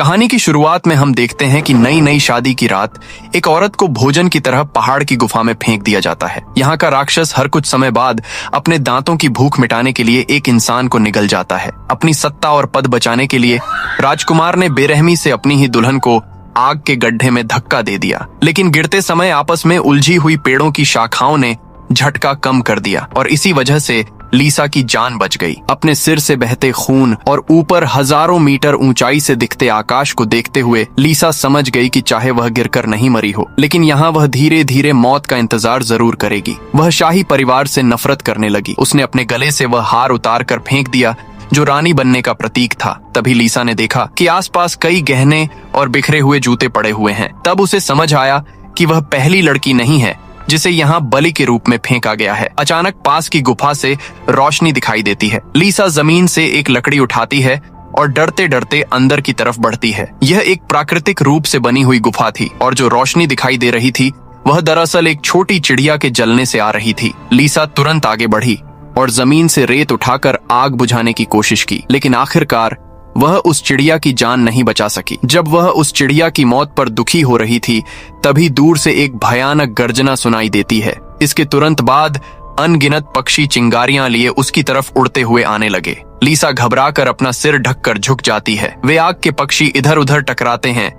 कहानी की शुरुआत में हम देखते हैं कि नई नई शादी की रात एक औरत को भोजन की तरह पहाड़ की गुफा में फेंक दिया जाता है। यहाँ का राक्षस हर कुछ समय बाद अपने दांतों की भूख मिटाने के लिए एक इंसान को निगल जाता है। अपनी सत्ता और पद बचाने के लिए राजकुमार ने बेरहमी से अपनी ही दुल्हन को आग के गड्ढे में धक्का दे दिया, लेकिन गिरते समय आपस में उलझी हुई पेड़ों की शाखाओं ने झटका कम कर दिया और इसी वजह से लीसा की जान बच गई। अपने सिर से बहते खून और ऊपर हजारों मीटर ऊंचाई से दिखते आकाश को देखते हुए लीसा समझ गई कि चाहे वह गिरकर नहीं मरी हो, लेकिन यहाँ वह धीरे धीरे मौत का इंतजार जरूर करेगी। वह शाही परिवार से नफरत करने लगी। उसने अपने गले से वह हार उतार कर फेंक दिया जो रानी बनने का प्रतीक था। तभी लीसा ने देखा कि आसपास कई गहने और बिखरे हुए जूते पड़े हुए हैं। तब उसे समझ आया कि वह पहली लड़की नहीं है जिसे यहाँ बलि के रूप में फेंका गया है। अचानक पास की गुफा से रोशनी दिखाई देती है। लीसा जमीन से एक लकड़ी उठाती है और डरते डरते अंदर की तरफ बढ़ती है। यह एक प्राकृतिक रूप से बनी हुई गुफा थी और जो रोशनी दिखाई दे रही थी वह दरअसल एक छोटी चिड़िया के जलने से आ रही थी। लीसा तुरंत आगे बढ़ी और जमीन से रेत उठाकर आग बुझाने की कोशिश की, लेकिन आखिरकार वह उस चिड़िया की जान नहीं बचा सकी। जब वह उस चिड़िया की मौत पर दुखी हो रही थी तभी दूर से एक भयानक गर्जना सुनाई देती है। इसके तुरंत बाद अनगिनत पक्षी चिंगारियां लिए उसकी तरफ उड़ते हुए आने लगे। लीसा घबराकर अपना सिर ढककर झुक जाती है। वे आग के पक्षी इधर उधर टकराते हैं,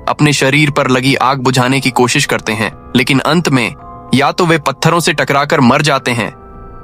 अपने शरीर पर लगी आग बुझाने की कोशिश करते हैं, लेकिन अंत में या तो वे पत्थरों से टकराकर मर जाते हैं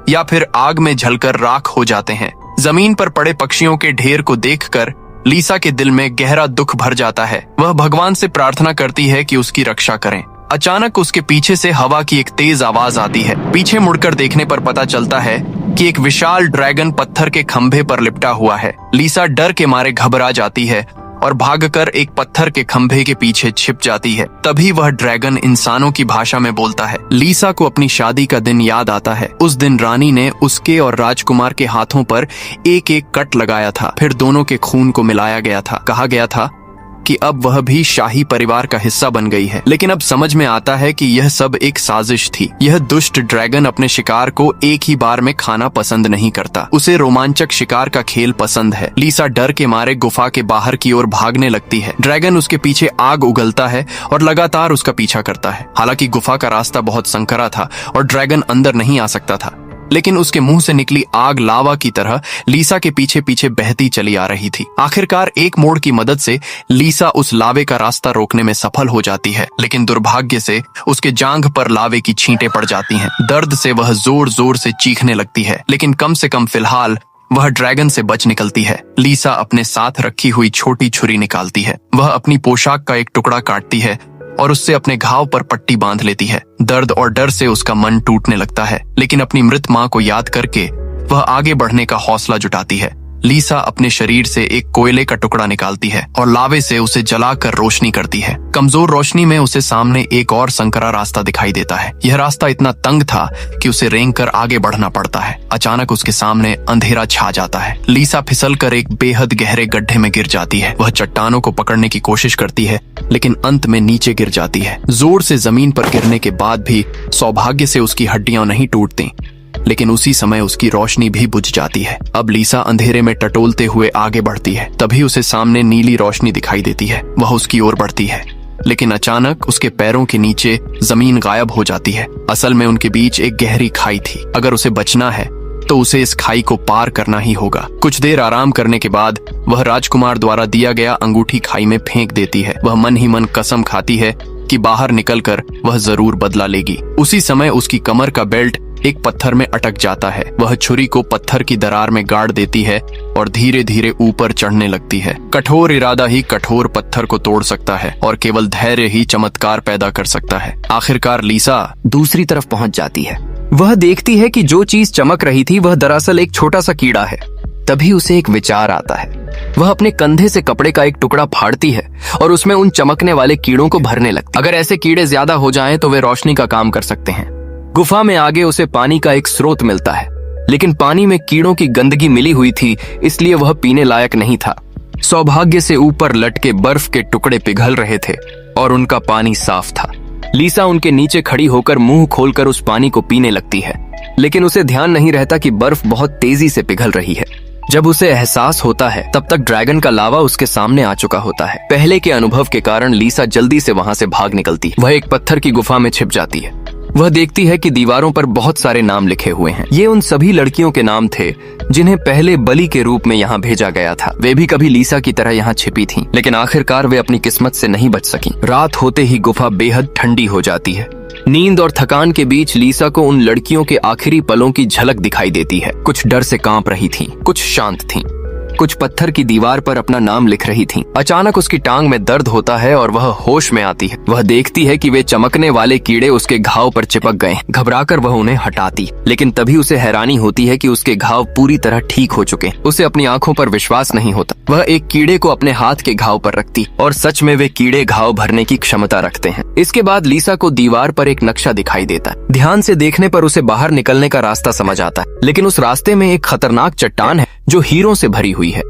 या फिर आग में जलकर राख हो जाते हैं। जमीन पर पड़े पक्षियों के ढेर को देखकर लीसा के दिल में गहरा दुख भर जाता है। वह भगवान से प्रार्थना करती है कि उसकी रक्षा करें। अचानक उसके पीछे से हवा की एक तेज आवाज आती है। पीछे मुड़कर देखने पर पता चलता है कि एक विशाल ड्रैगन पत्थर के खंभे पर लिपटा हुआ है। लीसा डर के मारे घबरा जाती है और भागकर एक पत्थर के खंभे के पीछे छिप जाती है। तभी वह ड्रैगन इंसानों की भाषा में बोलता है। लीसा को अपनी शादी का दिन याद आता है। उस दिन रानी ने उसके और राजकुमार के हाथों पर एक एक कट लगाया था, फिर दोनों के खून को मिलाया गया था। कहा गया था कि अब वह भी शाही परिवार का हिस्सा बन गई है, लेकिन अब समझ में आता है कि यह सब एक साजिश थी। यह दुष्ट ड्रैगन अपने शिकार को एक ही बार में खाना पसंद नहीं करता। उसे रोमांचक शिकार का खेल पसंद है। लीसा डर के मारे गुफा के बाहर की ओर भागने लगती है। ड्रैगन उसके पीछे आग उगलता है और लगातार उसका पीछा करता है। हालांकि गुफा का रास्ता बहुत संकरा था और ड्रैगन अंदर नहीं आ सकता था, लेकिन उसके मुंह से निकली आग लावा की तरह लीसा के पीछे पीछे बहती चली आ रही थी। आखिरकार एक मोड़ की मदद से लीसा उस लावे का रास्ता रोकने में सफल हो जाती है, लेकिन दुर्भाग्य से उसके जांघ पर लावे की छींटें पड़ जाती हैं। दर्द से वह जोर जोर से चीखने लगती है, लेकिन कम से कम फिलहाल वह ड्रैगन से बच निकलती है। लीसा अपने साथ रखी हुई छोटी छुरी निकालती है। वह अपनी पोशाक का एक टुकड़ा काटती है और उससे अपने घाव पर पट्टी बांध लेती है। दर्द और डर से उसका मन टूटने लगता है, लेकिन अपनी मृत मां को याद करके वह आगे बढ़ने का हौसला जुटाती है। लीसा अपने शरीर से एक कोयले का टुकड़ा निकालती है और लावे से उसे जलाकर रोशनी करती है। कमजोर रोशनी में उसे सामने एक और संकरा रास्ता दिखाई देता है। यह रास्ता इतना तंग था कि उसे रेंगकर आगे बढ़ना पड़ता है। अचानक उसके सामने अंधेरा छा जाता है। लीसा फिसलकर एक बेहद गहरे गड्ढे में गिर जाती है। वह चट्टानों को पकड़ने की कोशिश करती है, लेकिन अंत में नीचे गिर जाती है। जोर से जमीन पर गिरने के बाद भी सौभाग्य से उसकी हड्डियां नहीं टूटती, लेकिन उसी समय उसकी रोशनी भी बुझ जाती है। अब लीसा अंधेरे में टटोलते हुए आगे बढ़ती है। तभी उसे सामने नीली रोशनी दिखाई देती है। वह उसकी ओर बढ़ती है, लेकिन अचानक उसके पैरों के नीचे जमीन गायब हो जाती है। असल में उनके बीच एक गहरी खाई थी। अगर उसे बचना है तो उसे इस खाई को पार करना ही होगा। कुछ देर आराम करने के बाद वह राजकुमार द्वारा दिया गया अंगूठी खाई में फेंक देती है। वह मन ही मन कसम खाती है कि बाहर निकलकर वह जरूर बदला लेगी। उसी समय उसकी कमर का बेल्ट एक पत्थर में अटक जाता है। वह छुरी को पत्थर की दरार में गाड़ देती है और धीरे धीरे ऊपर चढ़ने लगती है। कठोर इरादा ही कठोर पत्थर को तोड़ सकता है और केवल धैर्य ही चमत्कार पैदा कर सकता है। आखिरकार लीसा दूसरी तरफ पहुंच जाती है। वह देखती है कि जो चीज चमक रही थी वह दरअसल एक छोटा सा कीड़ा है। तभी उसे एक विचार आता है। वह अपने कंधे से कपड़े का एक टुकड़ा फाड़ती है और उसमें उन चमकने वाले कीड़ों को भरने लगती है। अगर ऐसे कीड़े ज्यादा हो जाएं तो वे रोशनी का काम कर सकते हैं। गुफा में आगे उसे पानी का एक स्रोत मिलता है, लेकिन पानी में कीड़ों की गंदगी मिली हुई थी, इसलिए वह पीने लायक नहीं था। सौभाग्य से ऊपर लटके बर्फ के टुकड़े पिघल रहे थे और उनका पानी साफ था। लीसा उनके नीचे खड़ी होकर मुंह खोलकर उस पानी को पीने लगती है, लेकिन उसे ध्यान नहीं रहता कि बर्फ बहुत तेजी से पिघल रही है। जब उसे एहसास होता है तब तक ड्रैगन का लावा उसके सामने आ चुका होता है। पहले के अनुभव के कारण लीसा जल्दी से वहां से भाग निकलती है। वह एक पत्थर की गुफा में छिप जाती है। वह देखती है कि दीवारों पर बहुत सारे नाम लिखे हुए हैं। ये उन सभी लड़कियों के नाम थे जिन्हें पहले बलि के रूप में यहाँ भेजा गया था। वे भी कभी लीसा की तरह यहाँ छिपी थीं, लेकिन आखिरकार वे अपनी किस्मत से नहीं बच सकीं। रात होते ही गुफा बेहद ठंडी हो जाती है। नींद और थकान के बीच लीसा को उन लड़कियों के आखिरी पलों की झलक दिखाई देती है। कुछ डर से कांप रही थीं, कुछ शांत थीं, कुछ पत्थर की दीवार पर अपना नाम लिख रही थीं। अचानक उसकी टांग में दर्द होता है और वह होश में आती है। वह देखती है कि वे चमकने वाले कीड़े उसके घाव पर चिपक गए। घबराकर वह उन्हें हटाती, लेकिन तभी उसे हैरानी होती है कि उसके घाव पूरी तरह ठीक हो चुके। उसे अपनी आंखों पर विश्वास नहीं होता। वह एक कीड़े को अपने हाथ के घाव पर रखती और सच में वे कीड़े घाव भरने की क्षमता रखते हैं। इसके बाद लीसा को दीवार पर एक नक्शा दिखाई देता है। ध्यान से देखने पर उसे बाहर निकलने का रास्ता समझ आता है, लेकिन उस रास्ते में एक खतरनाक चट्टान है जो हीरों से भरी हुई है।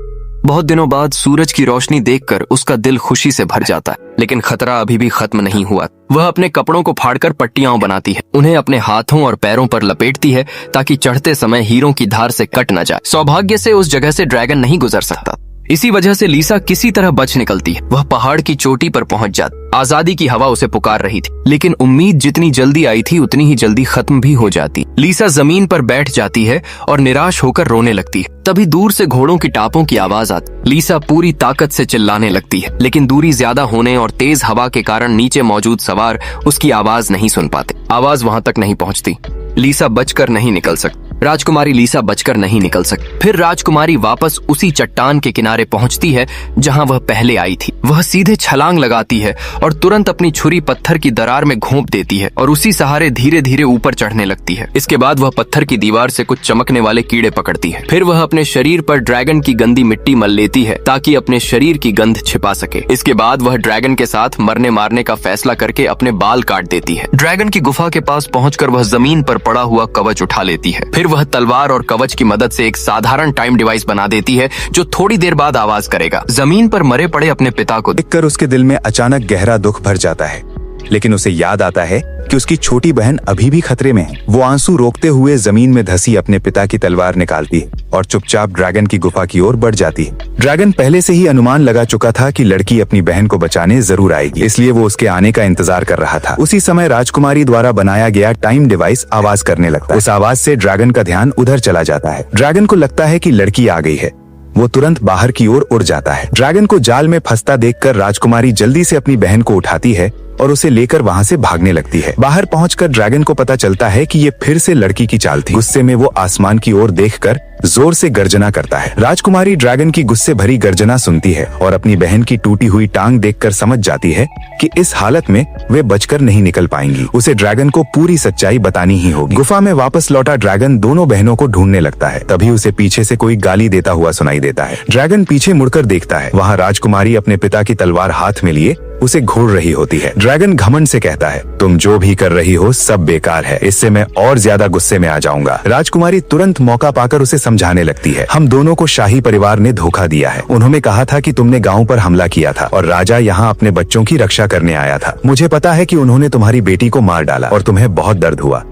बहुत दिनों बाद सूरज की रोशनी देखकर उसका दिल खुशी से भर जाता है, लेकिन खतरा अभी भी खत्म नहीं हुआ। वह अपने कपड़ों को फाड़कर पट्टियां बनाती है, उन्हें अपने हाथों और पैरों पर लपेटती है ताकि चढ़ते समय हीरों की धार से कट न जाए। सौभाग्य से उस जगह से ड्रैगन नहीं गुजर सकता। इसी वजह से लीसा किसी तरह बच निकलती है। वह पहाड़ की चोटी पर पहुंच जाती। आजादी की हवा उसे पुकार रही थी, लेकिन उम्मीद जितनी जल्दी आई थी उतनी ही जल्दी खत्म भी हो जाती। लीसा जमीन पर बैठ जाती है और निराश होकर रोने लगती है। तभी दूर से घोड़ों की टापों की आवाज आती। लीसा पूरी ताकत से चिल्लाने लगती है, लेकिन दूरी ज्यादा होने और तेज हवा के कारण नीचे मौजूद सवार उसकी आवाज नहीं सुन पाते। आवाज वहां तक नहीं पहुंचती। लीसा बचकर नहीं निकल सकती। राजकुमारी लीसा बचकर नहीं निकल सकती। फिर राजकुमारी वापस उसी चट्टान के किनारे पहुंचती है जहां वह पहले आई थी। वह सीधे छलांग लगाती है और तुरंत अपनी छुरी पत्थर की दरार में घोंप देती है और उसी सहारे धीरे धीरे ऊपर चढ़ने लगती है। इसके बाद वह पत्थर की दीवार से कुछ चमकने वाले कीड़े पकड़ती है। फिर वह अपने शरीर पर ड्रैगन की गंदी मिट्टी मल लेती है ताकि अपने शरीर की गंध छिपा सके। इसके बाद वह ड्रैगन के साथ मरने मारने का फैसला करके अपने बाल काट देती है। ड्रैगन की गुफा के पास पहुंचकर वह जमीन पर पड़ा हुआ कवच उठा लेती है। फिर वह तलवार और कवच की मदद से एक साधारण टाइम डिवाइस बना देती है जो थोड़ी देर बाद आवाज करेगा। जमीन पर मरे पड़े अपने पिता को देखकर उसके दिल में अचानक गहरा दुख भर जाता है, लेकिन उसे याद आता है कि उसकी छोटी बहन अभी भी खतरे में है। वो आंसू रोकते हुए जमीन में धसी अपने पिता की तलवार निकालती है और चुपचाप ड्रैगन की गुफा की ओर बढ़ जाती है। ड्रैगन पहले से ही अनुमान लगा चुका था कि लड़की अपनी बहन को बचाने जरूर आएगी, इसलिए वो उसके आने का इंतजार कर रहा था। उसी समय राजकुमारी द्वारा बनाया गया टाइम डिवाइस आवाज करने लगता है। उस आवाज से ड्रैगन का ध्यान उधर चला जाता है। ड्रैगन को लगता है कि लड़की आ गई है। वो तुरंत बाहर की ओर उड़ जाता है। ड्रैगन को जाल में फंसता देखकर राजकुमारी जल्दी से अपनी बहन को उठाती है और उसे लेकर वहां से भागने लगती है। बाहर पहुंचकर ड्रैगन को पता चलता है कि ये फिर से लड़की की चाल थी। गुस्से में वो आसमान की ओर देखकर जोर से गर्जना करता है। राजकुमारी ड्रैगन की गुस्से भरी गर्जना सुनती है और अपनी बहन की टूटी हुई टांग देखकर समझ जाती है कि इस हालत में वे बचकर नहीं निकल पाएंगी। उसे ड्रैगन को पूरी सच्चाई बतानी ही होगी। गुफा में वापस लौटा ड्रैगन दोनों बहनों को ढूंढने लगता है। तभी उसे पीछे से कोई गाली देता हुआ सुनाई देता है। ड्रैगन पीछे मुड़कर देखता है। वहाँ राजकुमारी अपने पिता की तलवार हाथ में लिए उसे घूर रही होती है। ड्रैगन घमंड से कहता है, तुम जो भी कर रही हो सब बेकार है, इससे मैं और ज्यादा गुस्से में आ जाऊंगा। राजकुमारी तुरंत मौका पाकर उसे समझाने लगती है, हम दोनों को शाही परिवार ने धोखा दिया है। उन्होंने कहा था कि तुमने गांव पर हमला किया था और राजा यहाँ अपने बच्चों की रक्षा करने आया था। मुझे पता है कि उन्होंने तुम्हारी बेटी को मार डाला और तुम्हें बहुत दर्द हुआ,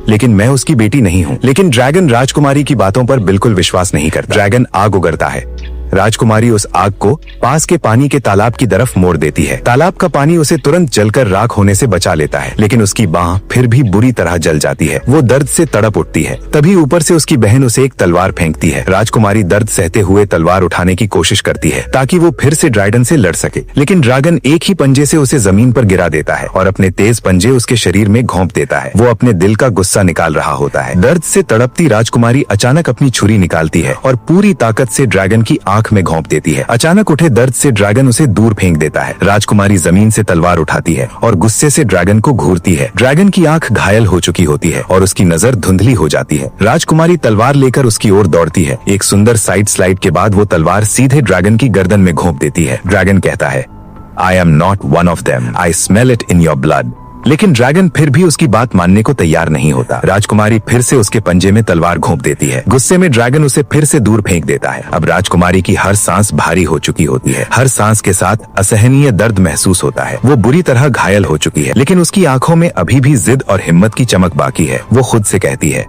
लेकिन मैं उसकी बेटी नहीं हूँ। लेकिन ड्रैगन राजकुमारी की बातों पर बिल्कुल विश्वास नहीं करता। ड्रैगन आग उगलता है। राजकुमारी उस आग को पास के पानी के तालाब की तरफ मोड़ देती है। तालाब का पानी उसे तुरंत जलकर राख होने से बचा लेता है, लेकिन उसकी बांह फिर भी बुरी तरह जल जाती है। वो दर्द से तड़प उठती है। तभी ऊपर से उसकी बहन उसे एक तलवार फेंकती है। राजकुमारी दर्द सहते हुए तलवार उठाने की कोशिश करती है ताकि वो फिर से ड्रैगन से लड़ सके, लेकिन ड्रैगन एक ही पंजे से उसे जमीन पर गिरा देता है और अपने तेज पंजे उसके शरीर में घोंप देता है। वो अपने दिल का गुस्सा निकाल रहा होता है। दर्द से तड़पती राजकुमारी अचानक अपनी छुरी निकालती है और पूरी ताकत से ड्रैगन की आंख में घोंप देती है। अचानक उठे दर्द से ड्रैगन उसे दूर फेंक देता है। राजकुमारी जमीन से तलवार उठाती है और गुस्से से ड्रैगन को घूरती है। ड्रैगन की आंख घायल हो चुकी होती है और उसकी नजर धुंधली हो जाती है। राजकुमारी तलवार लेकर उसकी ओर दौड़ती है। एक सुंदर साइड स्लाइड के बाद वो तलवार सीधे ड्रैगन की गर्दन में घोंप देती है। ड्रैगन कहता है, I am not one of them, I smell it in your blood. लेकिन ड्रैगन फिर भी उसकी बात मानने को तैयार नहीं होता। राजकुमारी फिर से उसके पंजे में तलवार घोंप देती है। गुस्से में ड्रैगन उसे फिर से दूर फेंक देता है। अब राजकुमारी की हर सांस भारी हो चुकी होती है। हर सांस के साथ असहनीय दर्द महसूस होता है। वो बुरी तरह घायल हो चुकी है, लेकिन उसकी आंखों में अभी भी जिद और हिम्मत की चमक बाकी है। वो खुद से कहती है,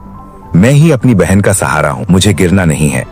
मैं ही अपनी बहन का सहारा हूँ, मुझे गिरना नहीं है।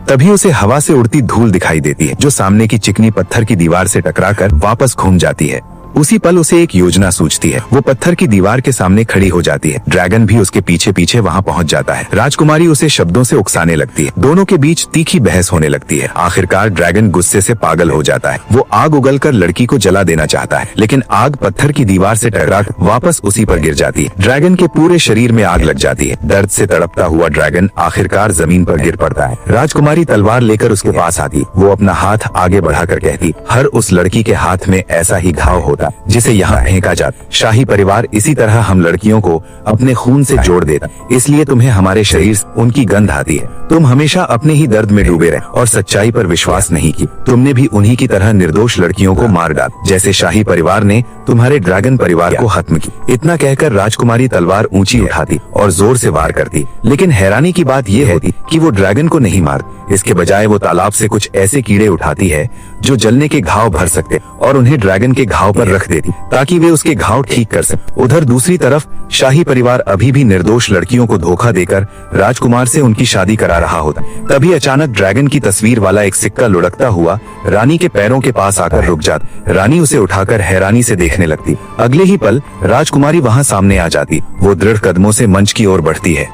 तभी उसे हवा से उड़ती धूल दिखाई देती है जो सामने की चिकनी पत्थर की दीवार से टकराकर वापस घूम जाती है। उसी पल उसे एक योजना सूझती है। वो पत्थर की दीवार के सामने खड़ी हो जाती है। ड्रैगन भी उसके पीछे पीछे वहाँ पहुँच जाता है। राजकुमारी उसे शब्दों से उकसाने लगती है। दोनों के बीच तीखी बहस होने लगती है। आखिरकार ड्रैगन गुस्से से पागल हो जाता है। वो आग उगलकर लड़की को जला देना चाहता है, लेकिन आग पत्थर की दीवार से टकरा वापस उसी पर गिर जाती है। ड्रैगन के पूरे शरीर में आग लग जाती है। दर्द से तड़पता हुआ ड्रैगन आखिरकार जमीन पर गिर पड़ता है। राजकुमारी तलवार लेकर उसके पास आती। वो अपना हाथ आगे बढ़ाकर कहती, हर उस लड़की के हाथ में ऐसा ही घाव होता जिसे यहाँ फेंका जाता। शाही परिवार इसी तरह हम लड़कियों को अपने खून से जोड़ देता, इसलिए तुम्हें हमारे शरीर से उनकी गंध आती है। तुम हमेशा अपने ही दर्द में डूबे रहे और सच्चाई पर विश्वास नहीं की। तुमने भी उन्हीं की तरह निर्दोष लड़कियों को मार डाल, जैसे शाही परिवार ने तुम्हारे ड्रैगन परिवार को खत्म की। इतना कहकर राजकुमारी तलवार ऊंची उठाती और जोर से वार करती, लेकिन हैरानी की बात यह होती कि वो ड्रैगन को नहीं मारती। इसके बजाय वो तालाब से कुछ ऐसे कीड़े उठाती है जो जलने के घाव भर सकते और उन्हें ड्रैगन के घाव पर रख देती ताकि वे उसके घाव ठीक कर सके। उधर दूसरी तरफ शाही परिवार अभी भी निर्दोष लड़कियों को धोखा देकर राजकुमार से उनकी शादी करा रहा होता। तभी अचानक ड्रैगन की तस्वीर वाला एक सिक्का लुढ़कता हुआ रानी के पैरों के पास आकर रुक जाता। रानी उसे उठाकर हैरानी से देखने लगती। अगले ही पल राजकुमारी वहाँ सामने आ जाती। वो दृढ़ कदमों से मंच की ओर बढ़ती है।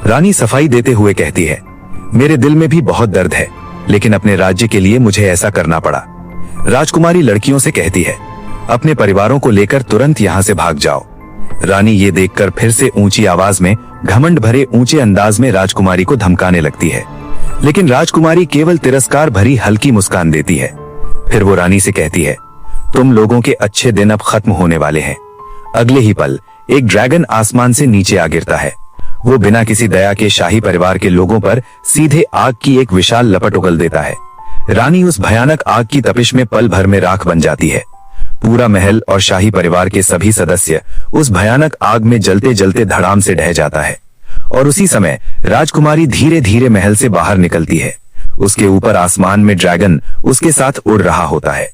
रानी सफाई देते हुए कहती है, मेरे दिल में भी बहुत दर्द है, लेकिन अपने राज्य के लिए मुझे ऐसा करना पड़ा। राजकुमारी लड़कियों से कहती है, अपने परिवारों को लेकर तुरंत यहाँ से भाग जाओ। रानी ये देखकर फिर से ऊंची आवाज में घमंड भरे ऊंचे अंदाज में राजकुमारी को धमकाने लगती है, लेकिन राजकुमारी केवल तिरस्कार भरी हल्की मुस्कान देती है। फिर वो रानी से कहती है, तुम लोगों के अच्छे दिन अब खत्म होने वाले हैं। अगले ही पल एक ड्रैगन आसमान से नीचे आ गिरता है। वो बिना किसी दया के शाही परिवार के लोगों पर सीधे आग की एक विशाल लपट उगल देता है। रानी उस भयानक आग की तपिश में पल भर में राख बन जाती है। पूरा महल और शाही परिवार के सभी सदस्य उस भयानक आग में जलते जलते धड़ाम से ढह जाता है। और उसी समय राजकुमारी धीरे धीरे महल से बाहर निकलती है। उसके ऊपर आसमान में ड्रैगन उसके साथ उड़ रहा होता है।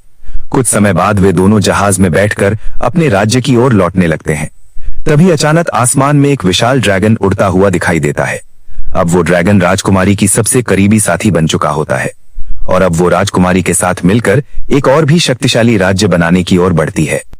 कुछ समय बाद वे दोनों जहाज में बैठकर अपने राज्य की ओर लौटने लगते हैं। तभी अचानक आसमान में एक विशाल ड्रैगन उड़ता हुआ दिखाई देता है। अब वो ड्रैगन राजकुमारी की सबसे करीबी साथी बन चुका होता है और अब वो राजकुमारी के साथ मिलकर एक और भी शक्तिशाली राज्य बनाने की ओर बढ़ती है।